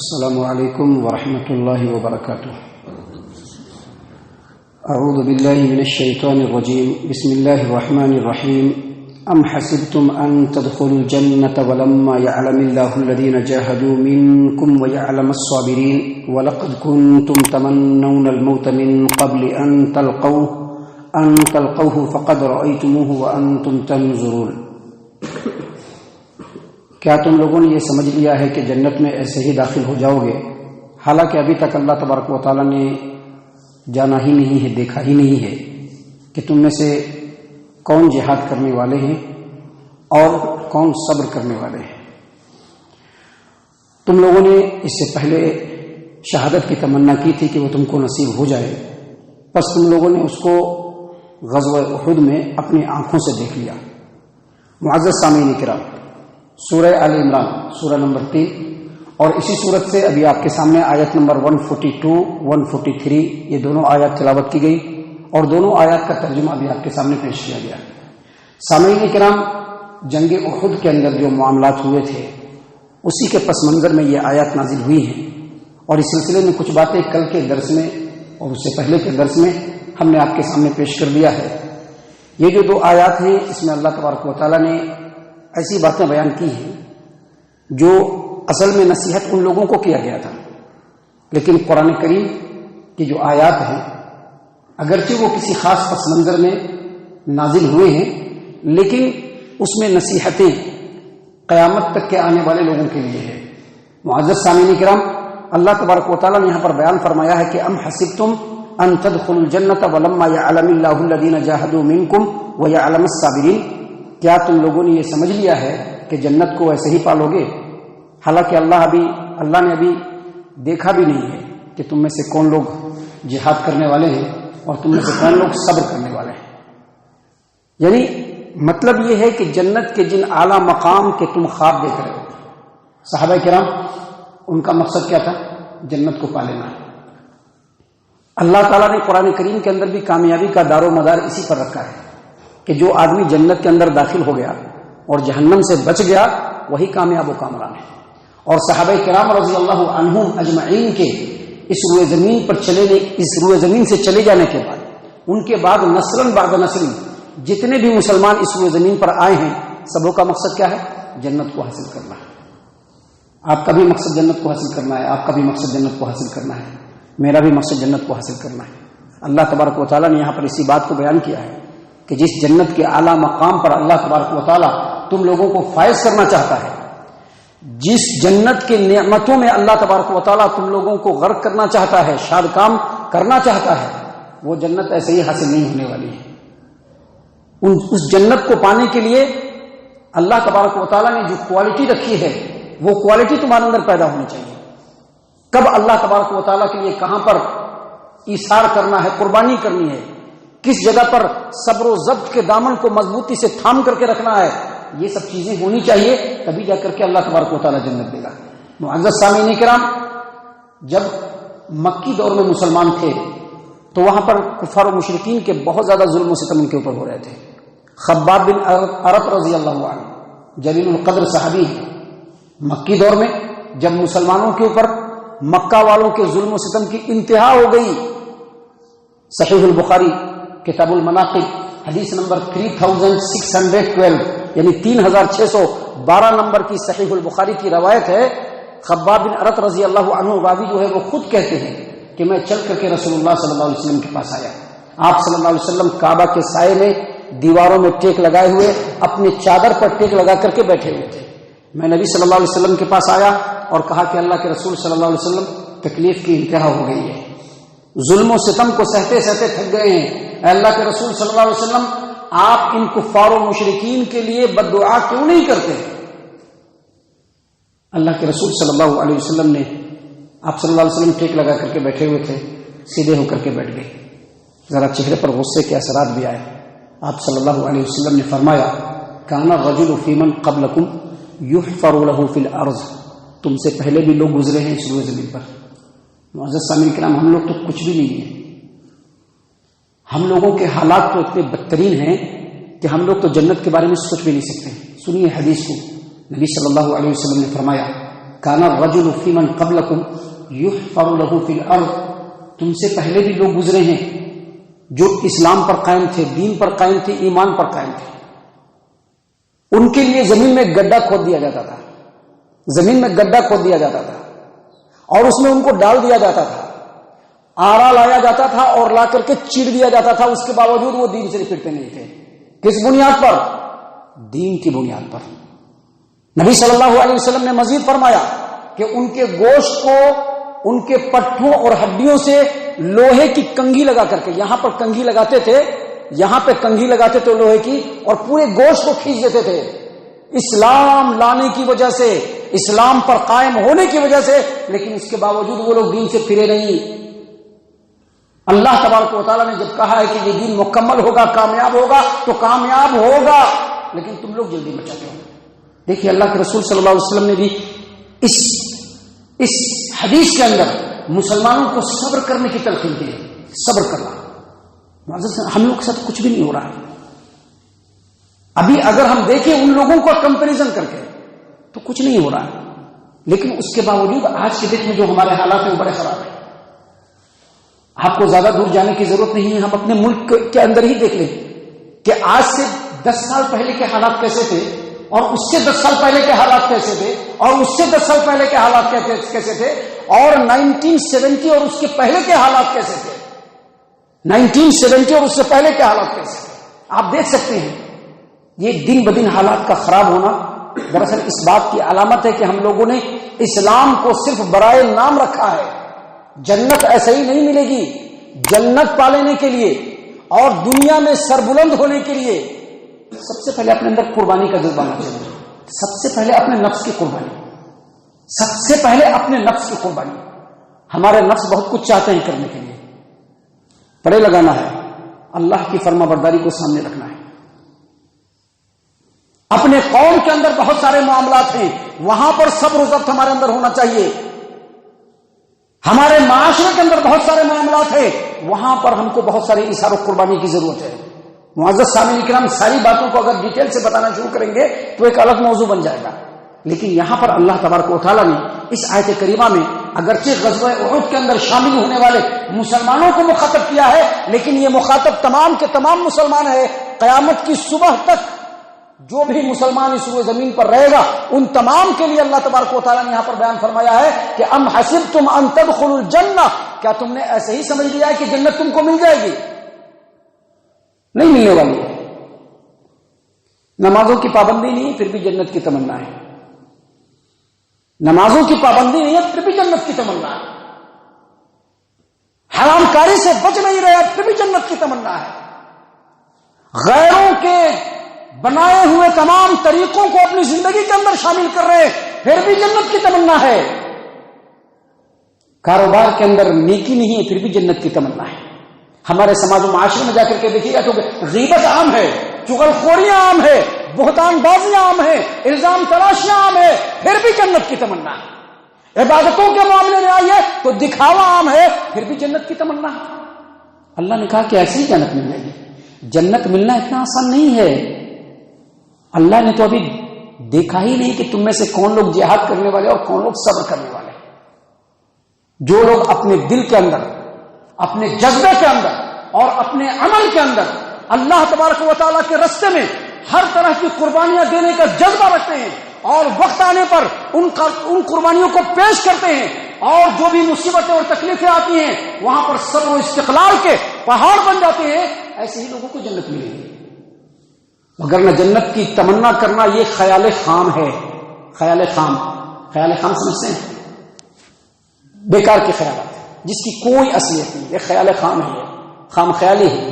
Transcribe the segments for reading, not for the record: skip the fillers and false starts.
السلام علیکم ورحمۃ اللہ وبرکاتہ۔ اعوذ باللہ من الشیطان الرجیم، بسم اللہ الرحمن الرحیم۔ ام حسبتم ان تدخلوا الجنة ولما يعلم الله الذين جاهدوا منكم ويعلم الصابرين ولقد كنتم تمنون الموت من قبل ان تلقوه فقد رأيتموه وانتم تنظرون۔ کیا تم لوگوں نے یہ سمجھ لیا ہے کہ جنت میں ایسے ہی داخل ہو جاؤ گے، حالانکہ ابھی تک اللہ تبارک و تعالیٰ نے جانا ہی نہیں ہے، دیکھا ہی نہیں ہے کہ تم میں سے کون جہاد کرنے والے ہیں اور کون صبر کرنے والے ہیں۔ تم لوگوں نے اس سے پہلے شہادت کی تمنا کی تھی کہ وہ تم کو نصیب ہو جائے، پس تم لوگوں نے اس کو غزوہ احد میں اپنی آنکھوں سے دیکھ لیا۔ معزز سامعین کرام، سورہ آل عمران سورہ نمبر 3 اور اسی صورت سے ابھی آپ کے سامنے آیت نمبر 142 143 یہ دونوں آیات تلاوت کی گئی اور دونوں آیات کا ترجمہ ابھی آپ کے سامنے پیش کیا گیا۔ سامعین کرام، جنگ احد کے اندر جو معاملات ہوئے تھے اسی کے پس منظر میں یہ آیات نازل ہوئی ہیں، اور اس سلسلے میں کچھ باتیں کل کے درس میں اور اس سے پہلے کے درس میں ہم نے آپ کے سامنے پیش کر دیا ہے۔ یہ جو دو آیات ہیں اس میں اللہ تبارک و تعالیٰ نے ایسی باتیں بیان کی ہیں جو اصل میں نصیحت ان لوگوں کو کیا گیا تھا، لیکن قرآن کریم کی جو آیات ہیں اگرچہ وہ کسی خاص پس منظر میں نازل ہوئے ہیں، لیکن اس میں نصیحتیں قیامت تک کے آنے والے لوگوں کے لیے ہے۔ معزز سامعین کرام، اللہ تبارک و تعالیٰ نے یہاں پر بیان فرمایا ہے کہ ام حسبتم ان تدخلوا الجنة ولما يعلم الله الذين جاهدوا منكم ويعلم الصابرين۔ کیا تم لوگوں نے یہ سمجھ لیا ہے کہ جنت کو ایسے ہی پالو گے، حالانکہ اللہ نے ابھی دیکھا بھی نہیں ہے کہ تم میں سے کون لوگ جہاد کرنے والے ہیں اور تم میں سے کون لوگ صبر کرنے والے ہیں۔ یعنی مطلب یہ ہے کہ جنت کے جن اعلیٰ مقام کے تم خواب دیکھ رہے ہو، صحابہ کرام ان کا مقصد کیا تھا؟ جنت کو پا لینا۔ اللہ تعالیٰ نے قرآن کریم کے اندر بھی کامیابی کا دار و مدار اسی پر رکھا ہے کہ جو آدمی جنت کے اندر داخل ہو گیا اور جہنم سے بچ گیا وہی کامیاب و کامران ہے۔ اور صحابہ کرام رضی اللہ عنہم اجمعین کے اس روئے زمین سے چلے جانے کے بعد ان کے بعد نسلاً بعد نسل جتنے بھی مسلمان اس روئے زمین پر آئے ہیں سبوں کا مقصد کیا ہے؟ جنت کو حاصل کرنا ہے۔ آپ کا بھی مقصد جنت کو حاصل کرنا ہے، آپ کا بھی مقصد جنت کو حاصل کرنا ہے، میرا بھی مقصد جنت کو حاصل کرنا ہے۔ اللہ تبارک و تعالیٰ نے یہاں پر اسی بات کو بیان کیا ہے کہ جس جنت کے اعلیٰ مقام پر اللہ تبارک و تعالیٰ تم لوگوں کو فائز کرنا چاہتا ہے، جس جنت کے نعمتوں میں اللہ تبارک و تعالیٰ تم لوگوں کو غرق کرنا چاہتا ہے، شاد کام کرنا چاہتا ہے، وہ جنت ایسے ہی حاصل نہیں ہونے والی ہے۔ اس جنت کو پانے کے لیے اللہ تبارک و تعالیٰ نے جو کوالٹی رکھی ہے وہ کوالٹی تمہارے اندر پیدا ہونی چاہیے۔ کب اللہ تبارک و تعالیٰ کے لیے کہاں پر ایثار کرنا ہے، قربانی کرنی ہے، کس جگہ پر صبر و ضبط کے دامن کو مضبوطی سے تھام کر کے رکھنا ہے، یہ سب چیزیں ہونی چاہیے، تبھی جا کر کے اللہ تبارک و تعالیٰ جنت دے گا۔ معزز سامعین کرام، جب مکی دور میں مسلمان تھے تو وہاں پر کفار و مشرکین کے بہت زیادہ ظلم و ستم ان کے اوپر ہو رہے تھے۔ خباب بن ارت رضی اللہ عنہ جلیل القدر صحابی، مکی دور میں جب مسلمانوں کے اوپر مکہ والوں کے ظلم و ستم کی انتہا ہو گئی، صحیح البخاری کتاب المناقب حدیث نمبر 3612 یعنی 3612 نمبر کی صحیح البخاری کی روایت ہے۔ خباب بن ارت رضی اللہ عنہ راوی جو ہے وہ خود کہتے ہیں کہ میں چل کر کے رسول اللہ صلی اللہ علیہ وسلم کے پاس آیا۔ آپ صلی اللہ علیہ وسلم کعبہ کے سائے میں دیواروں میں ٹیک لگائے ہوئے اپنے چادر پر ٹیک لگا کر کے بیٹھے ہوئے تھے۔ میں نبی صلی اللہ علیہ وسلم کے پاس آیا اور کہا کہ اللہ کے رسول صلی اللہ علیہ وسلم تکلیف کی انتہا ہو گئی ہے، ظلم و ستم کو سہتے سہتے تھک گئے ہیں، اے اللہ کے رسول صلی اللہ علیہ وسلم آپ ان کفار و مشرکین کے لیے بد دعا کیوں نہیں کرتے؟ اللہ کے رسول صلی اللہ علیہ وسلم نے، آپ صلی اللہ علیہ وسلم ٹیک لگا کر کے بیٹھے ہوئے تھے، سیدھے ہو کر کے بیٹھ گئے، ذرا چہرے پر غصے کے اثرات بھی آئے۔ آپ صلی اللہ علیہ وسلم نے فرمایا کان الرجل فی من قبلکم یحفر له فی الارض، تم سے پہلے بھی لوگ گزرے ہیں اس روئے زمین پر۔ معزز سامعین کرام، ہم لوگ تو کچھ بھی نہیں ہیں، ہم لوگوں کے حالات تو اتنے بدترین ہیں کہ ہم لوگ تو جنت کے بارے میں سوچ بھی نہیں سکتے۔ سنیے حدیث کو، نبی صلی اللہ علیہ وسلم نے فرمایا کان الرجل فی من قبلکم یحفر له فی الارض، تم سے پہلے بھی لوگ گزرے ہیں جو اسلام پر قائم تھے، دین پر قائم تھے، ایمان پر قائم تھے، ان کے لیے زمین میں گڈھا کھود دیا جاتا تھا، زمین میں گڈھا کھود دیا جاتا تھا اور اس میں ان کو ڈال دیا جاتا تھا، آرا لایا جاتا تھا اور لا کر کے چیر دیا جاتا تھا، اس کے باوجود وہ دین سے پھرتے نہیں تھے۔ کس بنیاد پر؟ دین کی بنیاد پر۔ نبی صلی اللہ علیہ وسلم نے مزید فرمایا کہ ان کے گوشت کو ان کے پٹھوں اور ہڈیوں سے لوہے کی کنگھی لگا کر کے، یہاں پر کنگھی لگاتے تھے، یہاں پہ کنگھی لگاتے تھے لوہے کی، اور پورے گوشت کو کھینچ دیتے تھے۔ اسلام لانے کی وجہ سے، اسلام پر قائم ہونے کی وجہ سے، لیکن اس کے باوجود وہ لوگ دین سے پھرے نہیں۔ اللہ تبارک و تعالیٰ نے جب کہا ہے کہ یہ دین مکمل ہوگا، کامیاب ہوگا، تو کامیاب ہوگا، لیکن تم لوگ جلدی مچاتے ہو۔ دیکھیے اللہ کے رسول صلی اللہ علیہ وسلم نے بھی اس حدیث کے اندر مسلمانوں کو صبر کرنے کی تلقین کی ہے، صبر کرنا۔ ہم لوگ کے ساتھ کچھ بھی نہیں ہو رہا ہے۔ ابھی اگر ہم دیکھیں ان لوگوں کو کمپیریزن کر کے تو کچھ نہیں ہو رہا ہے، لیکن اس کے باوجود آج کے ڈیٹ میں جو ہمارے حالات ہیں وہ بڑے خراب ہیں۔ آپ کو زیادہ دور جانے کی ضرورت نہیں ہے، ہم اپنے ملک کے اندر ہی دیکھ لیں کہ آج سے 10 سال پہلے کے حالات کیسے تھے، اور اس سے 10 سال پہلے کے حالات کیسے تھے، اور اس سے 10 سال پہلے کے حالات کیسے تھے، اور 1970 اور اس کے پہلے کے حالات کیسے تھے، 1970 اور اس سے پہلے کے حالات کیسے تھے۔ آپ دیکھ سکتے ہیں یہ دن بدن حالات کا خراب ہونا دراصل اس بات کی علامت ہے کہ ہم لوگوں نے اسلام کو صرف برائے نام رکھا ہے۔ جنت ایسے ہی نہیں ملے گی۔ جنت پانے کے لیے اور دنیا میں سربلند ہونے کے لیے سب سے پہلے اپنے اندر قربانی کا جذبہ آنا چاہیے۔ سب سے پہلے اپنے نفس کی قربانی، سب سے پہلے اپنے نفس کی قربانی۔ ہمارے نفس بہت کچھ چاہتے ہیں کرنے کے لیے، پڑے لگانا ہے، اللہ کی فرما برداری کو سامنے رکھنا ہے۔ اپنے قوم کے اندر بہت سارے معاملات ہیں، وہاں پر صبر و ضبط ہمارے اندر ہونا چاہیے۔ ہمارے معاشرے کے اندر بہت سارے معاملات ہیں، وہاں پر ہم کو بہت ساری اثار و قربانی کی ضرورت ہے۔ معزز سامعین کرام، ساری باتوں کو اگر ڈیٹیل سے بتانا شروع کریں گے تو ایک الگ موضوع بن جائے گا، لیکن یہاں پر اللہ تبارک و تعالیٰ نے اس آیت کریمہ میں اگرچہ غزوہ احد کے اندر شامل ہونے والے مسلمانوں کو مخاطب کیا ہے، لیکن یہ مخاطب تمام کے تمام مسلمان ہے۔ قیامت کی صبح تک جو بھی مسلمان اس روئے زمین پر رہے گا، ان تمام کے لیے اللہ تبارک و تعالیٰ نے یہاں پر بیان فرمایا ہے کہ ام حسبتم ان تدخلوا الجنہ، کیا تم نے ایسے ہی سمجھ لیا ہے کہ جنت تم کو مل جائے گی؟ نہیں ملنے والی ہے۔ نمازوں کی پابندی نہیں، پھر بھی جنت کی تمنا ہے۔ نمازوں کی پابندی نہیں ہے، پھر بھی جنت کی تمنا ہے۔ حرام کاری سے بچ نہیں رہے، پھر بھی جنت کی تمنا ہے۔ غیروں کے بنائے ہوئے تمام طریقوں کو اپنی زندگی کے اندر شامل کر رہے، پھر بھی جنت کی تمنا ہے۔ کاروبار کے اندر نیکی نہیں ہے، پھر بھی جنت کی تمنا ہے۔ ہمارے سماج و معاشرے میں جا کر کے دیکھیے گا تو غیبت عام ہے، چغل خوریاں عام ہے، بہتان بازیاں عام ہے، الزام تراشیاں عام ہے، پھر بھی جنت کی تمنا ہے۔ عبادتوں کے معاملے میں آئیے تو دکھاوا عام ہے، پھر بھی جنت کی تمنا ہے۔ اللہ نے کہا کہ ایسی ہی جنت مل جائے گی۔ جنت ملنا اتنا آسان نہیں ہے۔ اللہ نے تو ابھی دیکھا ہی نہیں کہ تم میں سے کون لوگ جہاد کرنے والے اور کون لوگ صبر کرنے والے۔ جو لوگ اپنے دل کے اندر، اپنے جذبے کے اندر اور اپنے عمل کے اندر اللہ تبارک و تعالیٰ کے راستے میں ہر طرح کی قربانیاں دینے کا جذبہ رکھتے ہیں اور وقت آنے پر ان قربانیوں کو پیش کرتے ہیں، اور جو بھی مصیبتیں اور تکلیفیں آتی ہیں وہاں پر صبر و استقلال کے پہاڑ بن جاتے ہیں، ایسے ہی لوگوں کو جنت ملے گی۔ مگر نہ جنت کی تمنا کرنا یہ خیال خام ہے۔ خیال خام، خیال خام سمجھتے ہیں؟ بیکار کے خیالات جس کی کوئی اصلیت نہیں، یہ خیال خام ہے، خام خیالی ہے۔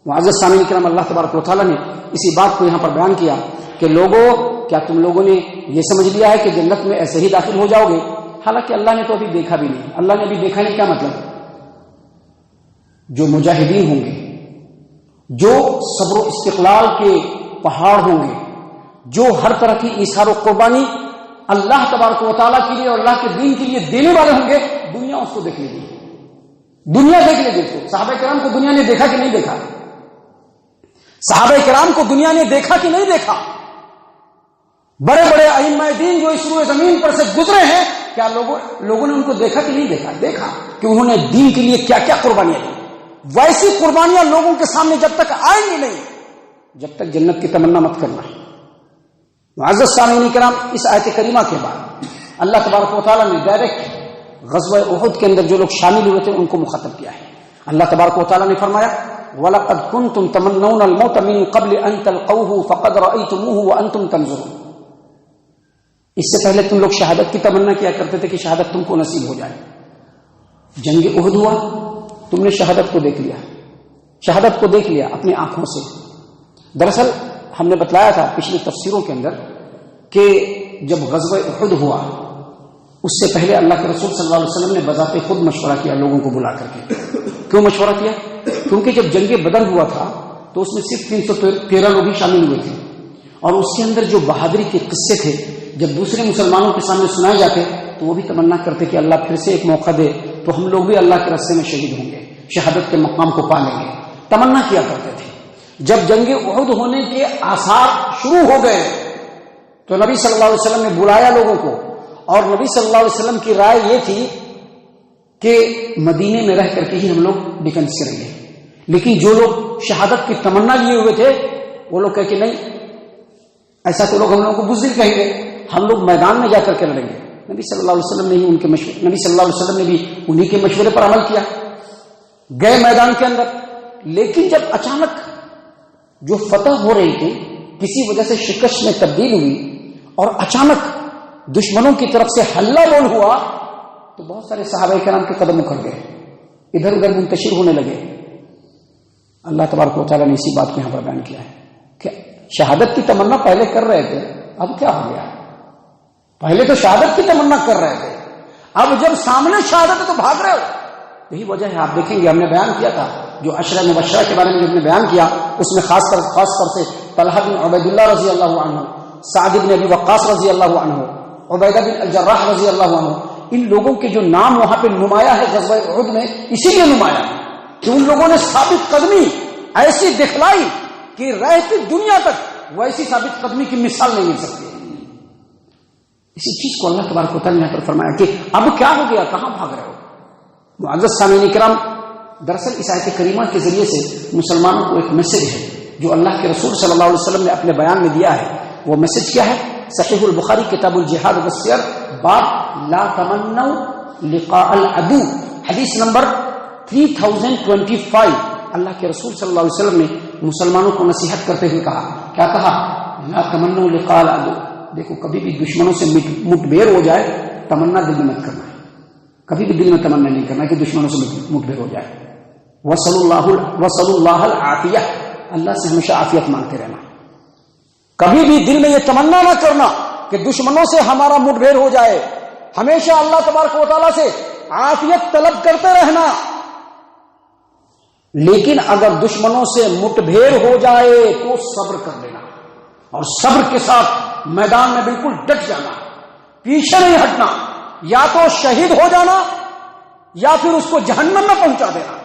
معزز سامعین کرام، اللہ تبارک و تعالیٰ نے اسی بات کو یہاں پر بیان کیا کہ لوگوں، کیا تم لوگوں نے یہ سمجھ لیا ہے کہ جنت میں ایسے ہی داخل ہو جاؤ گے؟ حالانکہ اللہ نے تو ابھی دیکھا بھی نہیں۔ اللہ نے ابھی دیکھا نہیں، کیا مطلب؟ جو مجاہدین ہوں گے، جو صبر و استقلال کے پہاڑ ہوں گے، جو ہر طرح کی ایثار و قربانی اللہ تبارک و تعالیٰ کے لیے اور اللہ کے دین کے لیے دینے والے ہوں گے، دنیا اس کو دیکھ لے گی۔ دنیا دیکھ لے گی اس کو۔ صحابہ کرام کو دنیا نے دیکھا کہ نہیں دیکھا؟ صحابہ کرام کو دنیا نے دیکھا کہ نہیں دیکھا؟ بڑے بڑے ائمہ دین جو اس روئے زمین پر سے گزرے ہیں، کیا لوگوں نے ان کو دیکھا کہ نہیں دیکھا؟ دیکھا کہ انہوں نے دین کے لیے کیا کیا قربانیاں دی. ویسی قربانیاں لوگوں کے سامنے جب تک آئیں گی نہیں، جب تک جنت کی تمنا مت کرنا ہے. معزز سامعین کرام، اس آیت کریمہ کے بعد اللہ تبارک و تعالیٰ نے ڈائریکٹ غزوہ احد کے اندر جو لوگ شامل ہوئے تھے ان کو مخاطب کیا ہے. اللہ تبارک و تعالیٰ نے فرمایا وَلَقَدْ كُنْتُمْ تَمَنَّوْنَ الْمَوْتَ مِنْ قَبْلِ أَنْ تَلْقَوْهُ فَقَدْ رَأَيْتُمُوهُ وَأَنْتُمْ تَنْظُرُونَ. اس سے پہلے تم لوگ شہادت کی تمنا کیا کرتے تھے کہ شہادت تم کو نصیب ہو جائے. جنگ احد ہوا، تم نے شہادت کو دیکھ لیا، شہادت کو دیکھ لیا اپنی آنکھوں سے. دراصل ہم نے بتلایا تھا پچھلی تفسیروں کے اندر کہ جب غزوہ احد ہوا اس سے پہلے اللہ کے رسول صلی اللہ علیہ وسلم نے بذات خود مشورہ کیا لوگوں کو بلا کر کے. کیوں مشورہ کیا؟ کیونکہ جب جنگ بدر ہوا تھا تو اس میں صرف 313 لوگ ہی شامل ہوئے تھے، اور اس کے اندر جو بہادری کے قصے تھے جب دوسرے مسلمانوں کے سامنے سنائے جاتے تو وہ بھی تمنا کرتے کہ اللہ پھر سے ایک موقع دے تو ہم لوگ بھی اللہ کے راستے میں شہید ہوں گے، شہادت کے مقام کو پا لیں گے. تمنا کیا کرتے تھے. جب جنگ احد ہونے کے آثار شروع ہو گئے تو نبی صلی اللہ علیہ وسلم نے بلایا لوگوں کو، اور نبی صلی اللہ علیہ وسلم کی رائے یہ تھی کہ مدینے میں رہ کر کے ہی ہم لوگ ڈیفینس کریں گے. لیکن جو لوگ شہادت کی تمنا لیے ہوئے تھے وہ لوگ کہہ کہ نہیں، ایسا تو لوگ ہم لوگوں کو بزدل کہیں گے، ہم لوگ میدان میں جا کر کے لڑیں گے. نبی صلی اللہ علیہ وسلم نے نبی صلی اللہ علیہ وسلم نے بھی انہی کے مشورے پر عمل کیا، گئے میدان کے اندر. لیکن جب اچانک جو فتح ہو رہی تھی کسی وجہ سے شکست میں تبدیل ہوئی اور اچانک دشمنوں کی طرف سے ہلہ بول ہوا تو بہت سارے صحابہ کرام کے قدم اکھڑ گئے، ادھر ادھر منتشر ہونے لگے. اللہ تبارک و تعالیٰ نے اسی بات کو یہاں پر بیان کیا ہے کہ شہادت کی تمنا پہلے کر رہے تھے، اب کیا ہو گیا؟ پہلے تو شہادت کی تمنا کر رہے تھے، اب جب سامنے شہادت ہے تو بھاگ رہے ہو. یہی وجہ ہے، آپ دیکھیں گے ہم نے بیان کیا تھا جو عشرہ مبشرہ کے بارے میں جب نے بیان کیا اس میں خاص طور سے طلحہ بن عبید اللہ رضی اللہ عنہ، سعد بن ابی وقاص رضی اللہ عنہ، عبیدہ بن الجراح رضی اللہ عنہ، ان لوگوں کے جو نام وہاں پہ نمایاں ہے غزوہ احد میں اسی لیے نمایاں ہے کہ ان لوگوں نے ثابت قدمی ایسی دکھلائی کہ رہتی دنیا تک ویسی ثابت قدمی کی مثال نہیں مل سکتی. اسی چیز کو اللہ تبارک و تعالیٰ نے یہاں پر فرمایا کہ اب کیا ہو گیا، کہاں بھاگ رہے ہو. معزز سامعین کرام، دراصل اس آیت کریمہ کے ذریعے سے مسلمانوں کو ایک میسج ہے جو اللہ کے رسول صلی اللہ علیہ وسلم نے اپنے بیان میں دیا ہے. وہ میسج کیا ہے؟ صحیح البخاری کتاب الجہاد والسیر باب لا تمنوا لقاء العدو، حدیث نمبر 3025. اللہ کے رسول صلی اللہ علیہ وسلم نے مسلمانوں کو نصیحت کرتے ہوئے کہا، کیا کہا؟ لا تمنوا لقاء العدو. دیکھو کبھی بھی دشمنوں سے مٹبھیڑ ہو جائے تمنا دل میں مت کرنا ہے، کبھی بھی دل میں تمنا نہیں کرنا کہ دشمنوں سے مٹبھیڑ ہو جائے. وصل اللہ العافیہ، اللہ سے ہمیشہ عافیت مانگتے رہنا. کبھی بھی دل میں یہ تمنا نہ کرنا کہ دشمنوں سے ہمارا مٹبھیڑ ہو جائے، ہمیشہ اللہ تبارک و تعالیٰ سے عافیت طلب کرتے رہنا. لیکن اگر دشمنوں سے مٹبھیڑ ہو جائے تو صبر کر لینا، اور صبر کے ساتھ میدان میں بالکل ڈٹ جانا، پیچھے نہیں ہٹنا. یا تو شہید ہو جانا یا پھر اس کو جہنم میں پہنچا دینا.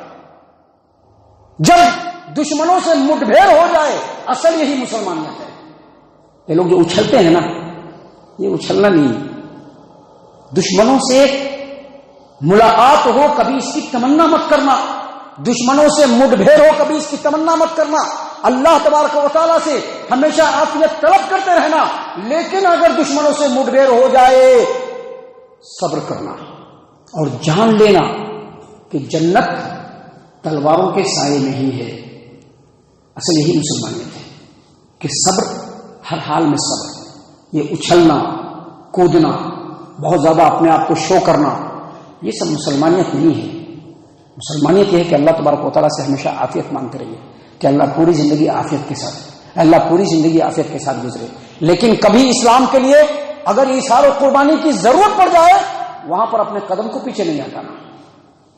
جب دشمنوں سے مٹبھیڑ ہو جائے، اصل یہی مسلمانیت ہے. یہ لوگ جو اچھلتے ہیں نا، یہ اچھلنا نہیں. دشمنوں سے ملاقات ہو کبھی اس کی تمنا مت کرنا، دشمنوں سے مٹبھیڑ ہو کبھی اس کی تمنا مت کرنا. اللہ تبارک و تعالیٰ سے ہمیشہ عافیت طلب کرتے رہنا. لیکن اگر دشمنوں سے مٹبھیڑ ہو جائے صبر کرنا اور جان لینا کہ جنت تلواروں کے سائے نہیں ہے. اصل یہی مسلمانیت ہے کہ صبر، ہر حال میں صبر. یہ اچھلنا کودنا، بہت زیادہ اپنے آپ کو شو کرنا، یہ سب مسلمانیت نہیں ہے. مسلمانیت یہ ہے کہ اللہ تبارک و تعالیٰ سے ہمیشہ عافیت مانگتے رہیے کہ اللہ پوری زندگی عافیت کے ساتھ، اللہ پوری زندگی عافیت کے ساتھ گزرے. لیکن کبھی اسلام کے لیے اگر اثار و قربانی کی ضرورت پڑ جائے وہاں پر اپنے قدم کو پیچھے نہیں ہٹانا.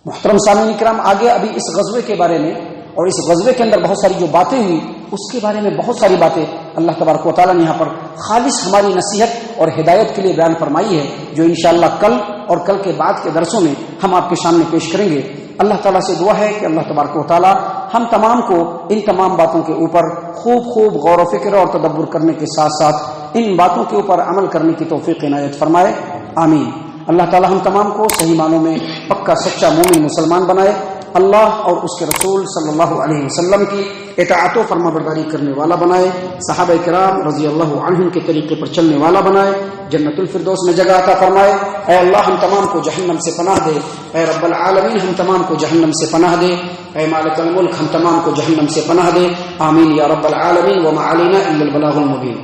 محترم سامعین کرام، آگے ابھی اس غزوے کے بارے میں اور اس غزوے کے اندر بہت ساری جو باتیں ہوئی اس کے بارے میں بہت ساری باتیں اللہ تبارک و تعالیٰ نے یہاں پر خالص ہماری نصیحت اور ہدایت کے لیے بیان فرمائی ہے، جو انشاءاللہ کل اور کل کے بعد کے درسوں میں ہم آپ کے سامنے پیش کریں گے. اللہ تعالیٰ سے دعا ہے کہ اللہ تبارک و تعالیٰ ہم تمام کو ان تمام باتوں کے اوپر خوب غور و فکر اور تدبر کرنے کے ساتھ ساتھ ان باتوں کے اوپر عمل کرنے کی توفیق عنایت فرمائے، آمین۔ اللہ تعالی ہم تمام کو صحیح معنوں میں پکا سچا مومن مسلمان بنائے، اللہ اور اس کے رسول صلی اللہ علیہ وسلم کی اطاعت و فرما برداری کرنے والا بنائے، صحابہ کرام رضی اللہ عنہم کے طریقے پر چلنے والا بنائے، جنت الفردوس میں جگہ عطا فرمائے۔ اے اللہ ہم تمام کو جہنم سے پناہ دے، اے رب العالمین ہم تمام کو جہنم سے پناہ دے، اے مالک الملک ہم تمام کو جہنم سے پناہ دے، آمین یا رب العالمین۔ وما علینا الا البلاغ المبین۔